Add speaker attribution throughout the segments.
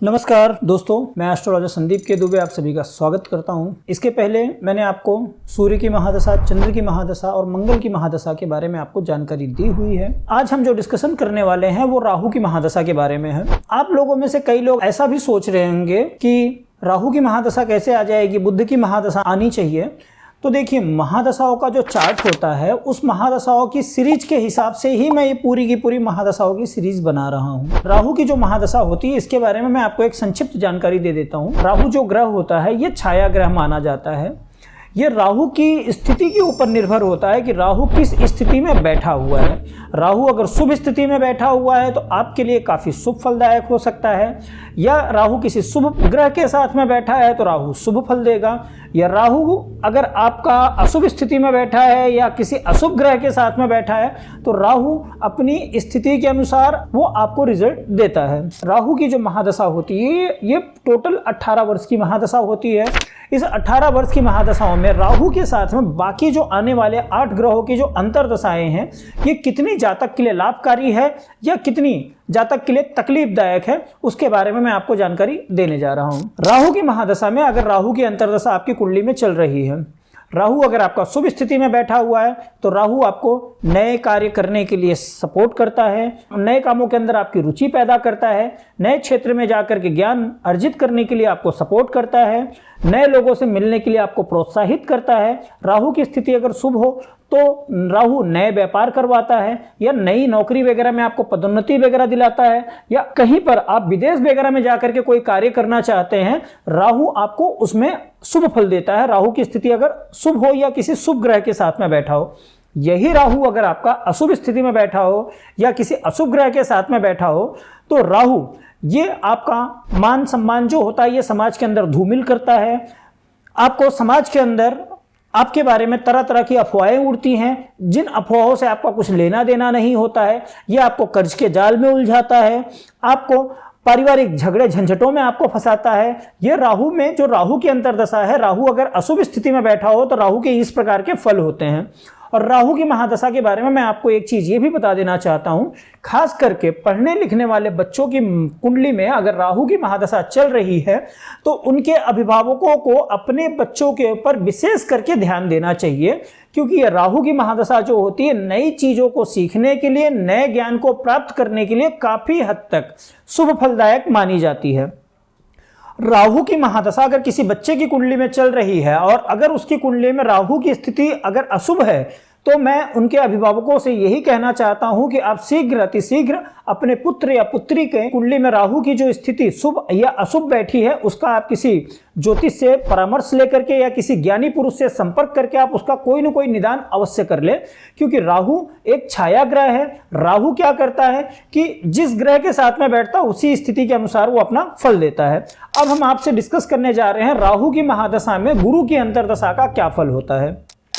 Speaker 1: नमस्कार दोस्तों, मैं एस्ट्रोलॉजर संदीप के दुबे आप सभी का स्वागत करता हूं। इसके पहले मैंने आपको सूर्य की महादशा, चंद्र की महादशा और मंगल की महादशा के बारे में आपको जानकारी दी हुई है। आज हम जो डिस्कशन करने वाले हैं वो राहु की महादशा के बारे में है। आप लोगों में से कई लोग ऐसा भी सोच रहे होंगे कि राहु की महादशा कैसे आ जाएगी, बुध की महादशा आनी चाहिए। तो देखिए, महादशाओं का जो चार्ट होता है उस महादशाओं की सीरीज के हिसाब से ही मैं ये पूरी की पूरी महादशाओं की सीरीज बना रहा हूँ। राहु की जो महादशा होती है इसके बारे में मैं आपको एक संक्षिप्त जानकारी दे देता हूँ। राहु जो ग्रह होता है ये छाया ग्रह माना जाता है। ये राहु की स्थिति के ऊपर निर्भर होता है कि राहु किस स्थिति में बैठा हुआ है। राहु अगर शुभ स्थिति में बैठा हुआ है तो आपके लिए काफ़ी शुभ फलदायक हो सकता है, या राहु किसी शुभ ग्रह के साथ में बैठा है तो राहु शुभ फल देगा, या राहु अगर आपका अशुभ स्थिति में बैठा है या किसी अशुभ ग्रह के साथ में बैठा है तो राहु अपनी स्थिति के अनुसार वो आपको रिजल्ट देता है। राहु की जो महादशा होती है ये टोटल 18 वर्ष की महादशा होती है। इस 18 वर्ष की महादशाओं में राहु के साथ में बाकी जो आने वाले 8 ग्रहों की जो अंतर्दशाएं हैं ये कितनी जातक के लिए लाभकारी है या कितनी जातक के लिए तकलीफदायक है, उसके बारे में मैं आपको जानकारी देने जा रहा हूं। राहु की महादशा में अगर राहु की अंतर्दशा आपकी कुंडली में चल रही है, राहु अगर आपका शुभ स्थिति में बैठा हुआ है तो राहु आपको नए कार्य करने के लिए सपोर्ट करता है, नए कामों के अंदर आपकी रुचि पैदा करता है, नए क्षेत्र में जाकर के ज्ञान अर्जित करने के लिए आपको सपोर्ट करता है, नए लोगों से मिलने के लिए आपको प्रोत्साहित करता है। राहु की स्थिति अगर शुभ हो तो राहु नए व्यापार करवाता है या नई नौकरी वगैरह में आपको पदोन्नति वगैरह दिलाता है, या कहीं पर आप विदेश वगैरह में जाकर के कोई कार्य करना चाहते हैं, राहु आपको उसमें शुभ फल देता है। राहु की स्थिति अगर शुभ हो या किसी शुभ ग्रह के साथ में बैठा हो। यही राहु अगर आपका अशुभ स्थिति में बैठा हो या किसी अशुभ ग्रह के साथ में बैठा हो तो राहु ये आपका मान सम्मान जो होता है ये समाज के अंदर धूमिल करता है। आपको समाज के अंदर आपके बारे में तरह तरह की अफवाहें उड़ती हैं, जिन अफवाहों से आपका कुछ लेना देना नहीं होता है। यह आपको कर्ज के जाल में उलझाता है, आपको पारिवारिक झगड़े झंझटों में आपको फंसाता है। ये राहु में जो राहु की अंतर्दशा है, राहु अगर अशुभ स्थिति में बैठा हो तो राहु के इस प्रकार के फल होते हैं। और राहु की महादशा के बारे में मैं आपको एक चीज ये भी बता देना चाहता हूं, खास करके पढ़ने लिखने वाले बच्चों की कुंडली में अगर राहु की महादशा चल रही है तो उनके अभिभावकों को अपने बच्चों के ऊपर विशेष करके ध्यान देना चाहिए, क्योंकि ये राहु की महादशा जो होती है नई चीजों को सीखने के लिए, नए ज्ञान को प्राप्त करने के लिए काफी हद तक शुभ फलदायक मानी जाती है। राहु की महादशा अगर किसी बच्चे की कुंडली में चल रही है और अगर उसकी कुंडली में राहु की स्थिति अगर अशुभ है तो मैं उनके अभिभावकों से यही कहना चाहता हूं कि आप शीघ्र अतिशीघ्र अपने पुत्र या पुत्री के कुंडली में राहु की जो स्थिति शुभ या अशुभ बैठी है उसका आप किसी ज्योतिष से परामर्श लेकर के या किसी ज्ञानी पुरुष से संपर्क करके आप उसका कोई न कोई निदान अवश्य कर ले, क्योंकि राहु एक छाया ग्रह है। राहु क्या करता है कि जिस ग्रह के साथ में बैठता है उसी स्थिति के अनुसार वो अपना फल देता है। अब हम आपसे डिस्कस करने जा रहे हैं राहु की महादशा में गुरु की अंतर्दशा का क्या फल होता है।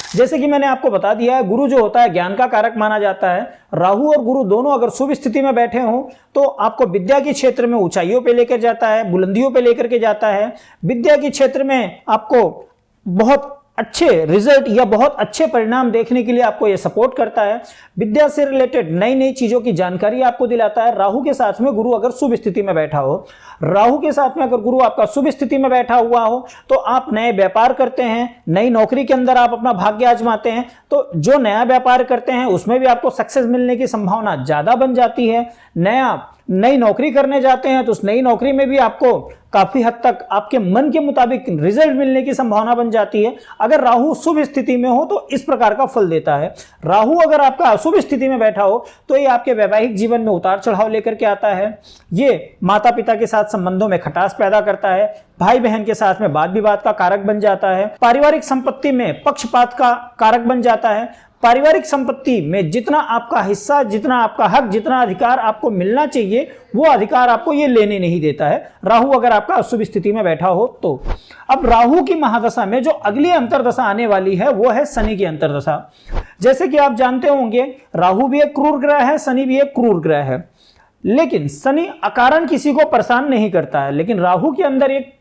Speaker 1: जैसे कि मैंने आपको बता दिया है, गुरु जो होता है ज्ञान का कारक माना जाता है। राहु और गुरु दोनों अगर शुभ स्थिति में बैठे हों तो आपको विद्या के क्षेत्र में ऊंचाइयों पे लेकर जाता है, बुलंदियों पे लेकर के जाता है। विद्या के क्षेत्र में आपको बहुत अच्छे रिजल्ट या बहुत अच्छे परिणाम देखने के लिए आपको यह सपोर्ट करता है। विद्या से रिलेटेड नई नई चीजों की जानकारी आपको दिलाता है। राहु के साथ में गुरु अगर शुभ स्थिति में बैठा हो, राहु के साथ में अगर गुरु आपका शुभ स्थिति में बैठा हुआ हो तो आप नए व्यापार करते हैं, नई नौकरी के अंदर आप अपना भाग्य आजमाते हैं। तो जो नया व्यापार करते हैं उसमें भी आपको सक्सेस मिलने की संभावना ज्यादा बन जाती है। नई नौकरी करने जाते हैं तो उस नई नौकरी में भी आपको काफी हद तक आपके मन के मुताबिक रिजल्ट मिलने की संभावना बन जाती है। अगर राहु शुभ स्थिति में हो तो इस प्रकार का फल देता है। राहु अगर आपका अशुभ स्थिति में बैठा हो तो ये आपके वैवाहिक जीवन में उतार चढ़ाव लेकर के आता है। ये माता पिता के साथ संबंधों में खटास पैदा करता है, भाई बहन के साथ में वाद विवाद का कारक बन जाता है, पारिवारिक संपत्ति में पक्षपात का कारक बन जाता है। पारिवारिक संपत्ति में जितना आपका हिस्सा, जितना आपका हक, जितना अधिकार आपको मिलना चाहिए वो अधिकार आपको ये लेने नहीं देता है, राहु अगर आपका अशुभ स्थिति में बैठा हो तो। अब राहु की महादशा में जो अगली अंतर्दशा आने वाली है वो है शनि की अंतर्दशा। जैसे कि आप जानते होंगे राहु भी एक क्रूर ग्रह है, शनि भी एक क्रूर ग्रह है, लेकिन शनि अकारण किसी को परेशान नहीं करता है। लेकिन राहु के अंदर एक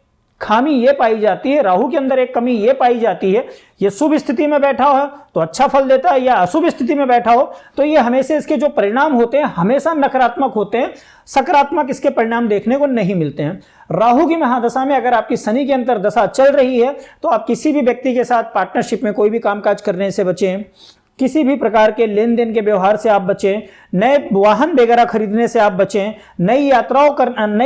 Speaker 1: खामी ये पाई जाती है, राहु के अंदर एक कमी ये पाई जाती है, ये शुभ स्थिति में बैठा हो तो अच्छा फल देता है, या अशुभ स्थिति में बैठा हो तो ये हमेशा इसके जो परिणाम होते हैं हमेशा नकारात्मक होते हैं, सकारात्मक इसके परिणाम देखने को नहीं मिलते हैं। राहु की महादशा में अगर आपकी शनि की अंतर्दशा चल रही है तो आप किसी भी व्यक्ति के साथ पार्टनरशिप में कोई भी कामकाज करने से बचें, किसी भी प्रकार के लेन देन के व्यवहार से आप बचें, नए वाहन वगैरह खरीदने से आप बचें, नई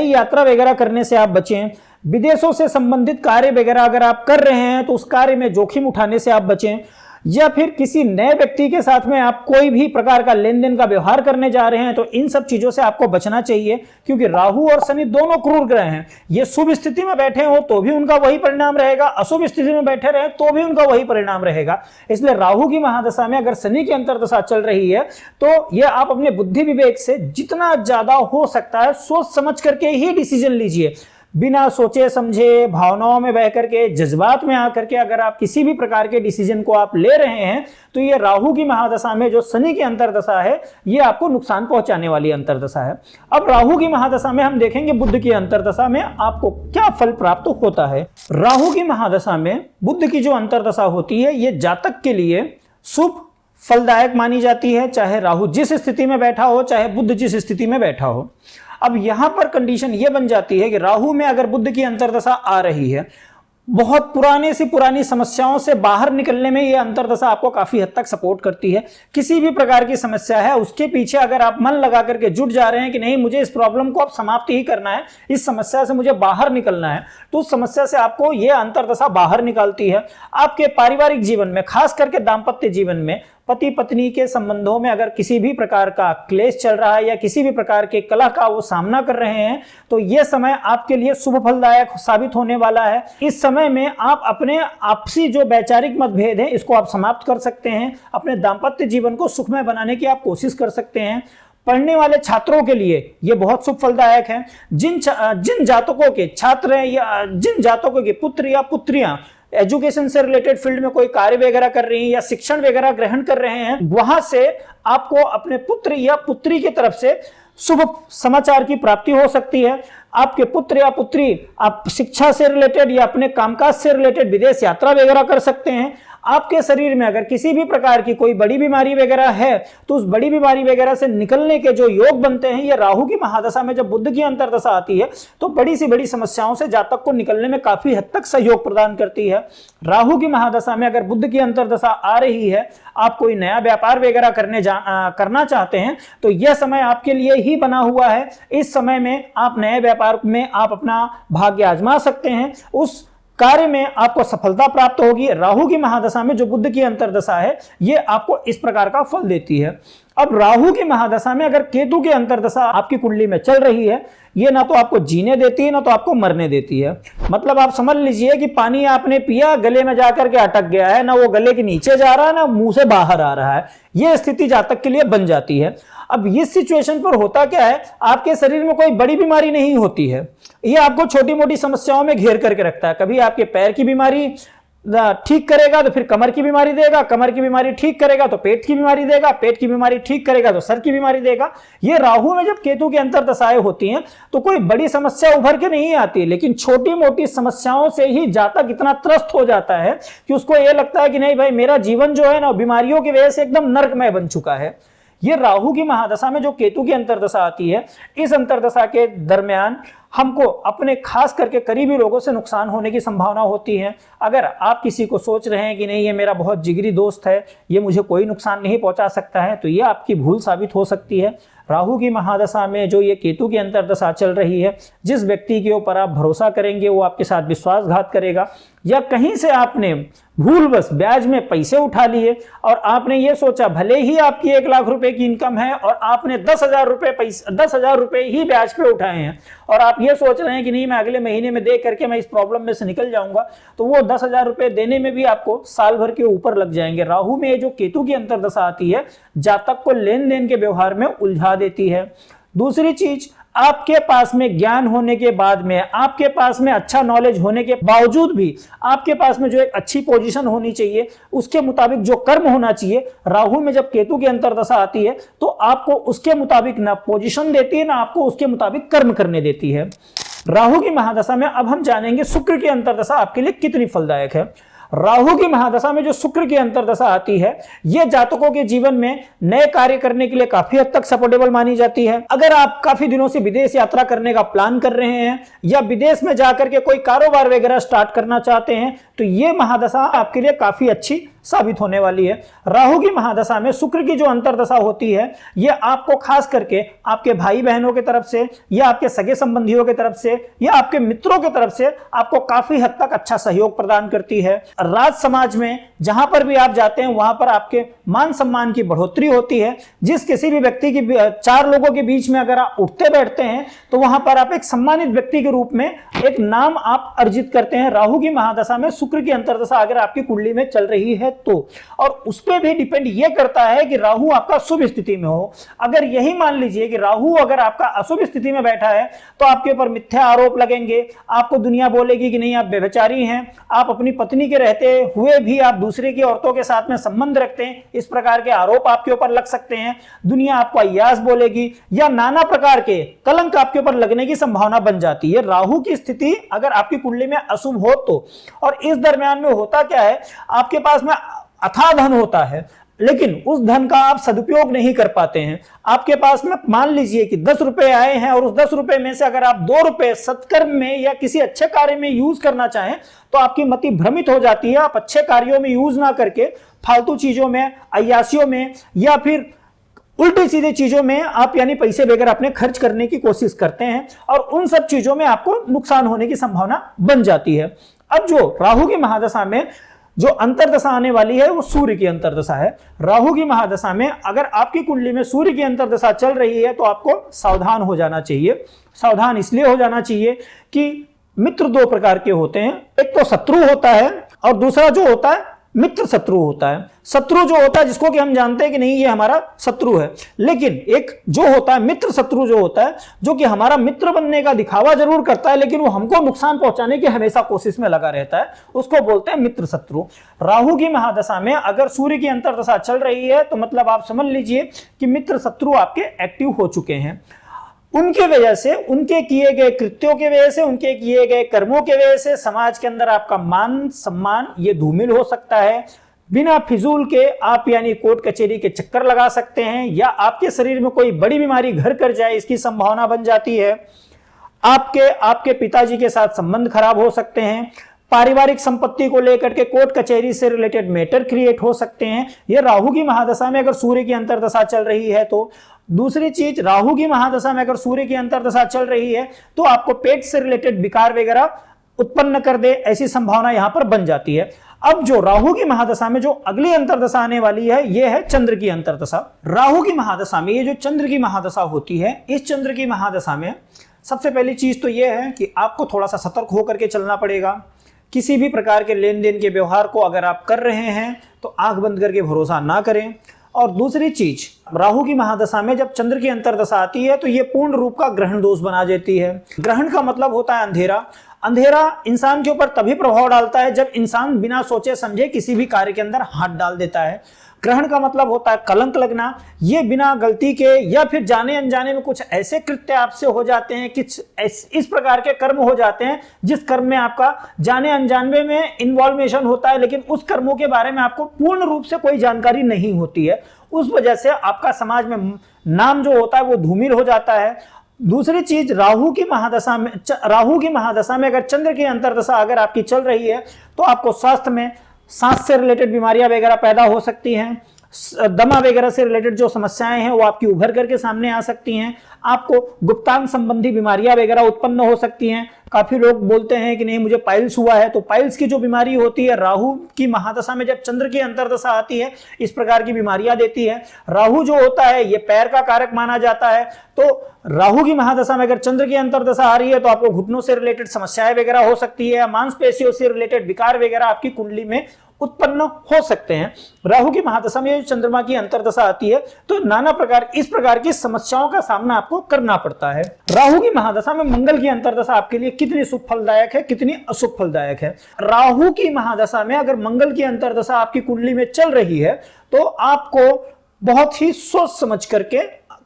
Speaker 1: यात्रा वगैरह करने से आप बचें, विदेशों से संबंधित कार्य वगैरह अगर आप कर रहे हैं तो उस कार्य में जोखिम उठाने से आप बचें, या फिर किसी नए व्यक्ति के साथ में आप कोई भी प्रकार का लेन देन का व्यवहार करने जा रहे हैं तो इन सब चीजों से आपको बचना चाहिए, क्योंकि राहु और शनि दोनों क्रूर ग्रह हैं। ये शुभ स्थिति में बैठे हो तो भी उनका वही परिणाम रहेगा, अशुभ स्थिति में बैठे रहे तो भी उनका वही परिणाम रहेगा। इसलिए राहु की महादशा में अगर शनि की अंतर्दशा चल रही है तो यह आप अपने बुद्धि विवेक से जितना ज्यादा हो सकता है सोच समझ करके ही डिसीजन लीजिए, बिना सोचे समझे भावनाओं में बह करके जज्बात में आकर के अगर आप किसी भी प्रकार के डिसीजन को आप ले रहे हैं तो ये राहु की महादशा में जो शनि की अंतर्दशा है ये आपको नुकसान पहुंचाने वाली अंतर्दशा है। अब राहु की महादशा में हम देखेंगे बुध की अंतर्दशा में आपको क्या फल प्राप्त होता है। राहु की महादशा में बुध की जो अंतर्दशा होती है ये जातक के लिए शुभ फलदायक मानी जाती है, चाहे राहु जिस स्थिति में बैठा हो, चाहे बुध जिस स्थिति में बैठा हो। अब यहां पर कंडीशन यह बन जाती है कि राहु में अगर बुध की अंतर्दशा आ रही है, बहुत पुराने से पुरानी समस्याओं से बाहर निकलने में यह अंतर्दशा आपको काफी हद तक सपोर्ट करती है। किसी भी प्रकार की समस्या है उसके पीछे अगर आप मन लगा करके जुट जा रहे हैं कि नहीं मुझे इस प्रॉब्लम को अब समाप्त ही करना है, इस समस्या से मुझे बाहर निकलना है, तो उस समस्या से आपको यह अंतर्दशा बाहर निकालती है। आपके पारिवारिक जीवन में, खास करके दाम्पत्य जीवन में, पति पत्नी के संबंधों में अगर किसी भी प्रकार का क्लेश चल रहा है या किसी भी प्रकार के कलह का वो सामना कर रहे हैं तो यह समय आपके लिए शुभ फलदायक साबित होने वाला है। इस समय में आप अपने आपसी जो वैचारिक मतभेद है इसको आप समाप्त कर सकते हैं, अपने दाम्पत्य जीवन को सुखमय बनाने की आप कोशिश कर सकते हैं। पढ़ने वाले छात्रों के लिए यह बहुत शुभ फलदायक है। जिन जातकों के छात्र हैं या जिन जातकों के पुत्र या पुत्रियां एजुकेशन से रिलेटेड फील्ड में कोई कार्य वगैरह कर रही हैं या शिक्षण वगैरह ग्रहण कर रहे हैं, वहां से आपको अपने पुत्र या पुत्री की तरफ से शुभ समाचार की प्राप्ति हो सकती है। आपके पुत्र या पुत्री आप शिक्षा से रिलेटेड या अपने कामकाज से रिलेटेड विदेश यात्रा वगैरह कर सकते हैं। आपके शरीर में अगर किसी भी प्रकार की कोई बड़ी बीमारी वगैरह है तो उस बड़ी बीमारी वगैरह से निकलने के जो योग बनते हैं, ये राहु की महादशा में जब बुध की अंतर्दशा आती है तो बड़ी से बड़ी समस्याओं से जातक को निकलने में काफी हद तक सहयोग प्रदान करती है। राहु की महादशा में अगर बुध की अंतर्दशा आ रही है, आप कोई नया व्यापार वगैरह करना चाहते हैं तो यह समय आपके लिए ही बना हुआ है। इस समय में आप नए व्यापार में आप अपना भाग्य आजमा सकते हैं, उस कार्य में आपको सफलता प्राप्त होगी। राहु की महादशा में जो बुध की अंतर्दशा है ये आपको इस प्रकार का फल देती है। अब राहु की महादशा में अगर केतु की अंतर्दशा आपकी कुंडली में चल रही है, ये ना तो आपको जीने देती है ना तो आपको मरने देती है। मतलब आप समझ लीजिए कि पानी आपने पिया, गले में जाकर के अटक गया है, ना वो गले के नीचे जा रहा है ना मुंह से बाहर आ रहा है, ये स्थिति जातक के लिए बन जाती है। अब इस सिचुएशन पर होता क्या है, आपके शरीर में कोई बड़ी बीमारी नहीं होती है, ये आपको छोटी मोटी समस्याओं में घेर करके रखता है। कभी आपके पैर की बीमारी ठीक करेगा तो फिर कमर की बीमारी देगा, कमर की बीमारी ठीक करेगा तो पेट की बीमारी देगा, पेट की बीमारी ठीक करेगा तो सर की बीमारी देगा। ये राहु में जब केतु की अंतर्दशाएं होती हैं तो कोई बड़ी समस्या उभर के नहीं आती, लेकिन छोटी मोटी समस्याओं से ही जातक इतना त्रस्त हो जाता है कि उसको यह लगता है कि नहीं भाई मेरा जीवन जो है ना बीमारियों की वजह से एकदम नरकमय बन चुका है। ये राहु की महादशा में जो केतु की अंतर्दशा आती है, इस अंतर्दशा के दरमियान हमको अपने खास करके करीबी लोगों से नुकसान होने की संभावना होती है। अगर आप किसी को सोच रहे हैं कि नहीं ये मेरा बहुत जिगरी दोस्त है, ये मुझे कोई नुकसान नहीं पहुंचा सकता है, तो ये आपकी भूल साबित हो सकती है। राहु की महादशा में जो ये केतु की अंतर्दशा चल रही है, जिस व्यक्ति के ऊपर आप भरोसा करेंगे वो आपके साथ विश्वासघात करेगा, या कहीं से आपने भूलवश ब्याज में पैसे उठा लिए और आपने ये सोचा भले ही आपकी 1 लाख रुपए की इनकम है और आपने 10,000 रुपए ही ब्याज पे उठाए हैं और आप ये सोच रहे हैं कि नहीं मैं अगले महीने में दे करके मैं इस प्रॉब्लम में से निकल जाऊंगा, तो वो 10,000 रुपए देने में भी आपको साल भर के ऊपर लग जाएंगे। राहु में जो केतु की अंतर्दशा आती है जातक को लेन देन के व्यवहार में उलझा देती है। दूसरी चीज, आपके पास में ज्ञान होने के बाद में, आपके पास में अच्छा नॉलेज होने के बावजूद भी आपके पास में जो एक अच्छी पोजीशन होनी चाहिए, उसके मुताबिक जो कर्म होना चाहिए, राहु में जब केतु की अंतर्दशा आती है तो आपको उसके मुताबिक ना पोजीशन देती है ना आपको उसके मुताबिक कर्म करने देती है। राहु की महादशा में अब हम जानेंगे शुक्र की अंतर्दशा आपके लिए कितनी फलदायक है। राहु की महादशा में जो शुक्र की अंतर्दशा आती है, यह जातकों के जीवन में नए कार्य करने के लिए काफी हद तक सपोर्टेबल मानी जाती है। अगर आप काफी दिनों से विदेश यात्रा करने का प्लान कर रहे हैं या विदेश में जाकर के कोई कारोबार वगैरह स्टार्ट करना चाहते हैं, तो यह महादशा आपके लिए काफी अच्छी साबित होने वाली है। राहु की महादशा में शुक्र की जो अंतर्दशा होती है, यह आपको खास करके आपके भाई बहनों की तरफ से या आपके सगे संबंधियों की तरफ से या आपके मित्रों की तरफ से आपको काफी हद तक अच्छा सहयोग प्रदान करती है। राज समाज में जहां पर भी आप जाते हैं वहां पर आपके मान सम्मान की बढ़ोतरी होती है। जिस किसी भी व्यक्ति की 4 लोगों के बीच में अगर आप उठते बैठते हैं तो वहां पर आप एक सम्मानित व्यक्ति के रूप में एक नाम आप अर्जित करते हैं। राहु की महादशा में शुक्र की अंतर्दशा अगर आपकी कुंडली में चल रही है तो, और उस पर भी डिपेंड यह करता है कि राहु आपका शुभ स्थिति में हो। अगर यही मान लीजिए कि राहु अगर आपका अशुभ स्थिति में बैठा है तो आपके ऊपर मिथ्या आरोप लगेंगे, आपको दुनिया बोलेगी कि नहीं आप व्यभिचारी हैं, आप अपनी पत्नी के रहते हुए भी आप दूसरे की औरतों के साथ में संबंध रखते हैं, इस प्रकार के आरोप आपके ऊपर लग सकते हैं। दुनिया आपको अय्यास बोलेगी या नाना प्रकार के कलंक आपके ऊपर लगने की संभावना बन जाती है। राहु की स्थिति अगर आपकी कुंडली में अशुभ हो तो, और इस दरमियान में होता क्या है, आपके पास में अथाह धन होता है लेकिन उस धन का आप सदुपयोग नहीं कर पाते हैं। आपके पास में मान लीजिए कि 10 रुपए आए हैं और उस 10 रुपए में से अगर आप 2 रुपए सत्कर्म में या किसी अच्छे कार्य में यूज करना चाहें तो आपकी मति भ्रमित हो जाती है। आप अच्छे कार्यों में यूज ना करके फालतू चीजों में, अय्यासियों में या फिर उल्टी सीधी चीजों में आप यानी पैसे वगैरह अपने खर्च करने की कोशिश करते हैं और उन सब चीजों में आपको नुकसान होने की संभावना बन जाती है। अब जो राहु की महादशा में जो अंतर्दशा आने वाली है वो सूर्य की अंतर्दशा है। राहु की महादशा में अगर आपकी कुंडली में सूर्य की अंतर्दशा चल रही है तो आपको सावधान हो जाना चाहिए। सावधान इसलिए हो जाना चाहिए कि मित्र 2 प्रकार के होते हैं, एक तो शत्रु होता है और दूसरा जो होता है मित्र शत्रु होता है। शत्रु जो होता है जिसको कि हम जानते हैं कि नहीं ये हमारा शत्रु है, लेकिन एक जो होता है मित्र शत्रु जो होता है, जो कि हमारा मित्र बनने का दिखावा जरूर करता है लेकिन वो हमको नुकसान पहुंचाने की हमेशा कोशिश में लगा रहता है, उसको बोलते हैं मित्र शत्रु। राहु की महादशा में अगर सूर्य की अंतर्दशा चल रही है तो मतलब आप समझ लीजिए कि मित्र शत्रु आपके एक्टिव हो चुके हैं। उनके वजह से, उनके किए गए कृत्यों के वजह से, उनके किए गए कर्मों के वजह से समाज के अंदर आपका मान सम्मान ये धूमिल हो सकता है। बिना फिजूल के आप यानी कोर्ट कचहरी के चक्कर लगा सकते हैं या आपके शरीर में कोई बड़ी बीमारी घर कर जाए इसकी संभावना बन जाती है। आपके पिताजी के साथ संबंध खराब हो सकते हैं। पारिवारिक संपत्ति को लेकर के कोर्ट कचहरी से रिलेटेड मैटर क्रिएट हो सकते हैं। यह राहु की महादशा में अगर सूर्य की अंतर्दशा चल रही है तो। दूसरी चीज, राहु की महादशा में अगर सूर्य की अंतर्दशा चल रही है तो आपको पेट से रिलेटेड विकार वगैरह उत्पन्न कर दे, ऐसी संभावना यहां पर बन जाती है। अब जो राहु की महादशा में जो अगली अंतर्दशा आने वाली है यह है चंद्र की अंतर्दशा। राहु की महादशा में ये जो चंद्र की महादशा होती है, इस चंद्र की महादशा में सबसे पहली चीज तो यह है कि आपको थोड़ा सा सतर्क होकर के चलना पड़ेगा। किसी भी प्रकार के लेन देन के व्यवहार को अगर आप कर रहे हैं तो आंख बंद करके भरोसा ना करें। और दूसरी चीज, राहु की महादशा में जब चंद्र की अंतर्दशा आती है तो ये पूर्ण रूप का ग्रहण दोष बना देती है। ग्रहण का मतलब होता है अंधेरा। अंधेरा इंसान के ऊपर तभी प्रभाव डालता है जब इंसान बिना सोचे समझे किसी भी कार्य के अंदर हाथ डाल देता है। ग्रहण का मतलब होता है कलंक लगना। ये बिना गलती के या फिर जाने अनजाने में कुछ ऐसे कृत्य आपसे हो जाते हैं, कुछ इस प्रकार के कर्म हो जाते हैं जिस कर्म में आपका जाने अनजाने में इन्वॉल्वेशन होता है, लेकिन उस कर्मों के बारे में आपको पूर्ण रूप से कोई जानकारी नहीं होती है। उस वजह से आपका समाज में नाम जो होता है वो धूमिल हो जाता है। दूसरी चीज, राहु की महादशा में अगर चंद्र की अंतर्दशा अगर आपकी चल रही है तो आपको स्वास्थ्य में सांस से रिलेटेड बीमारियां वगैरह पैदा हो सकती हैं। दमा वगैरह से रिलेटेड जो समस्याएं हैं वो आपकी उभर करके सामने आ सकती हैं। आपको गुप्तांग संबंधी बीमारियां वगैरह उत्पन्न हो सकती हैं। काफी लोग बोलते हैं कि नहीं मुझे पाइल्स हुआ है, तो पाइल्स की जो बीमारी होती है राहु की महादशा में जब चंद्र की अंतर्दशा आती है इस प्रकार की बीमारियां देती है। राहु जो होता है ये पैर का कारक माना जाता है, तो राहु की महादशा में अगर चंद्र की अंतर्दशा आ रही है तो आपको घुटनों से रिलेटेड समस्याएं वगैरह हो सकती है, मांसपेशियों से रिलेटेड विकार वगैरह आपकी कुंडली में उत्पन्न हो सकते हैं। राहु की महादशा में चंद्रमा की अंतर्दशा आती है तो नाना प्रकार इस प्रकार की समस्याओं का सामना आपको करना पड़ता है। राहु की महादशा में मंगल की अंतर्दशा आपके लिए कितनी शुभ फलदायक है, कितनी अशुभ फलदायक है। राहु की महादशा में अगर मंगल की अंतर्दशा आपकी कुंडली में चल रही है तो आपको बहुत ही सोच समझ करके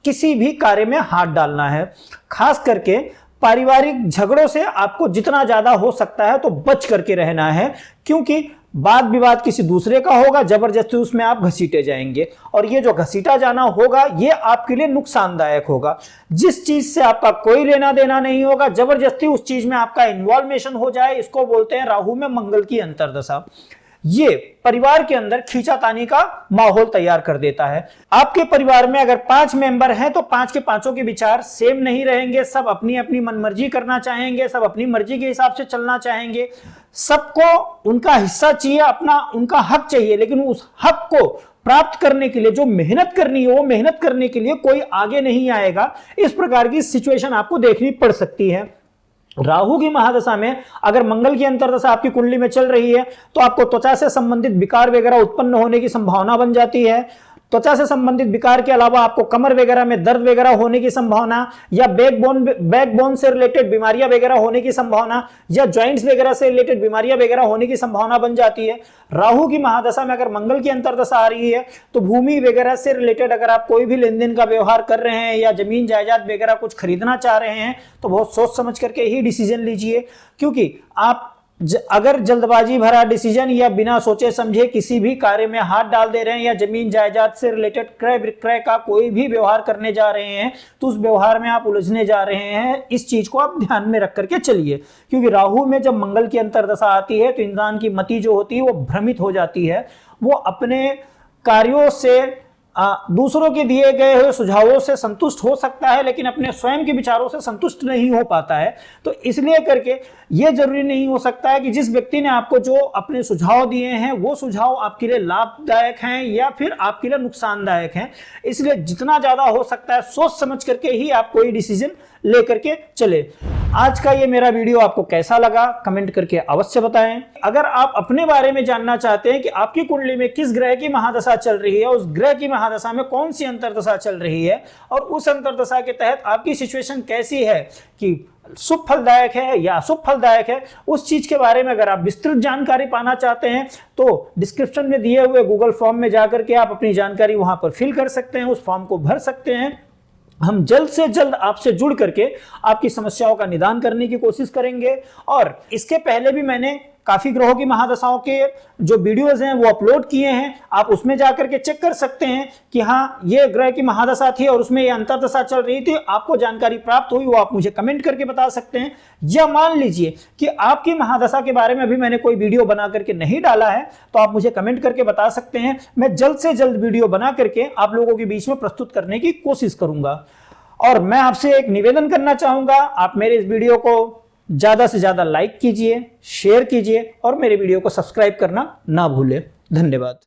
Speaker 1: किसी भी कार्य में हाथ डालना है। खास करके पारिवारिक झगड़ों से आपको जितना ज्यादा हो सकता है तो बच करके रहना है, क्योंकि वाद विवाद किसी दूसरे का होगा, जबरदस्ती उसमें आप घसीटे जाएंगे और ये जो घसीटा जाना होगा ये आपके लिए नुकसानदायक होगा। जिस चीज से आपका कोई लेना देना नहीं होगा, जबरदस्ती उस चीज में आपका इन्वॉल्वेशन हो जाए, इसको बोलते हैं राहु में मंगल की अंतर्दशा। ये परिवार के अंदर खींचातानी का माहौल तैयार कर देता है। आपके परिवार में अगर 5 मेंबर हैं तो 5 के पांचों के विचार सेम नहीं रहेंगे, सब अपनी अपनी मनमर्जी करना चाहेंगे, सब अपनी मर्जी के हिसाब से चलना चाहेंगे, सबको उनका हिस्सा चाहिए, अपना उनका हक चाहिए, लेकिन उस हक को प्राप्त करने के लिए जो मेहनत करनी है वो मेहनत करने के लिए कोई आगे नहीं आएगा। इस प्रकार की सिचुएशन आपको देखनी पड़ सकती है। राहु की महादशा में अगर मंगल की अंतर्दशा आपकी कुंडली में चल रही है तो आपको त्वचा से संबंधित विकार वगैरह उत्पन्न होने की संभावना बन जाती है। त्वचा से संबंधित विकार के अलावा आपको कमर वगैरह में दर्द वगैरह होने की संभावना, या बैकबोन से रिलेटेड बीमारियां वगैरह होने की संभावना, या जॉइंट्स वगैरह से रिलेटेड बीमारियां वगैरह होने की संभावना बन जाती है। राहु की महादशा में अगर मंगल की अंतर्दशा आ रही है तो भूमि वगैरह से रिलेटेड अगर आप कोई भी लेन देन का व्यवहार कर रहे हैं या जमीन जायदाद वगैरह कुछ खरीदना चाह रहे हैं तो बहुत सोच समझ करके ही डिसीजन लीजिए, क्योंकि आप अगर जल्दबाजी भरा डिसीजन या बिना सोचे समझे किसी भी कार्य में हाथ डाल दे रहे हैं या जमीन जायदाद से रिलेटेड क्रय विक्रय का कोई भी व्यवहार करने जा रहे हैं तो उस व्यवहार में आप उलझने जा रहे हैं। इस चीज को आप ध्यान में रख करके चलिए, क्योंकि राहु में जब मंगल की अंतर्दशा आती है तो इंसान की मति जो होती है वो भ्रमित हो जाती है, वो अपने कार्यों से दूसरों के दिए गए हुए सुझावों से संतुष्ट हो सकता है लेकिन अपने स्वयं के विचारों से संतुष्ट नहीं हो पाता है। तो इसलिए करके यह जरूरी नहीं हो सकता है कि जिस व्यक्ति ने आपको जो अपने सुझाव दिए हैं वो सुझाव आपके लिए लाभदायक हैं या फिर आपके लिए नुकसानदायक हैं। इसलिए जितना ज्यादा हो सकता है सोच समझ करके ही आप कोई डिसीजन लेकर के चले। आज का ये मेरा वीडियो आपको कैसा लगा कमेंट करके अवश्य बताएं। अगर आप अपने बारे में जानना चाहते हैं कि आपकी कुंडली में किस ग्रह की महादशा चल रही है, उस ग्रह की महादशा में कौन सी अंतर्दशा चल रही है और उस अंतर्दशा के तहत आपकी सिचुएशन कैसी है कि शुभ फलदायक है या अशुभ फलदायक है, उस चीज के बारे में अगर आप विस्तृत जानकारी पाना चाहते हैं तो डिस्क्रिप्शन में दिए हुए गूगल फॉर्म में जाकर के आप अपनी जानकारी वहां पर फिल कर सकते हैं, उस फॉर्म को भर सकते हैं। हम जल्द से जल्द आपसे जुड़ करके आपकी समस्याओं का निदान करने की कोशिश करेंगे। और इसके पहले भी मैंने काफी ग्रहों की महादशाओं के जो वीडियोस हैं वो अपलोड किए हैं, आप उसमें जाकर के चेक कर सकते हैं कि हाँ ये ग्रह की महादशा थी और उसमें ये अंतर्दशा चल रही थी, आपको जानकारी प्राप्त हुई, वो आप मुझे कमेंट करके बता सकते हैं। या मान लीजिए कि आपकी महादशा के बारे में अभी मैंने कोई वीडियो बना करके नहीं डाला है तो आप मुझे कमेंट करके बता सकते हैं, मैं जल्द से जल्द वीडियो बना करके आप लोगों के बीच में प्रस्तुत करने की कोशिश करूंगा। और मैं आपसे एक निवेदन करना चाहूंगा, आप मेरे इस वीडियो को ज्यादा से ज्यादा लाइक कीजिए, शेयर कीजिए और मेरे वीडियो को सब्सक्राइब करना ना भूलें। धन्यवाद।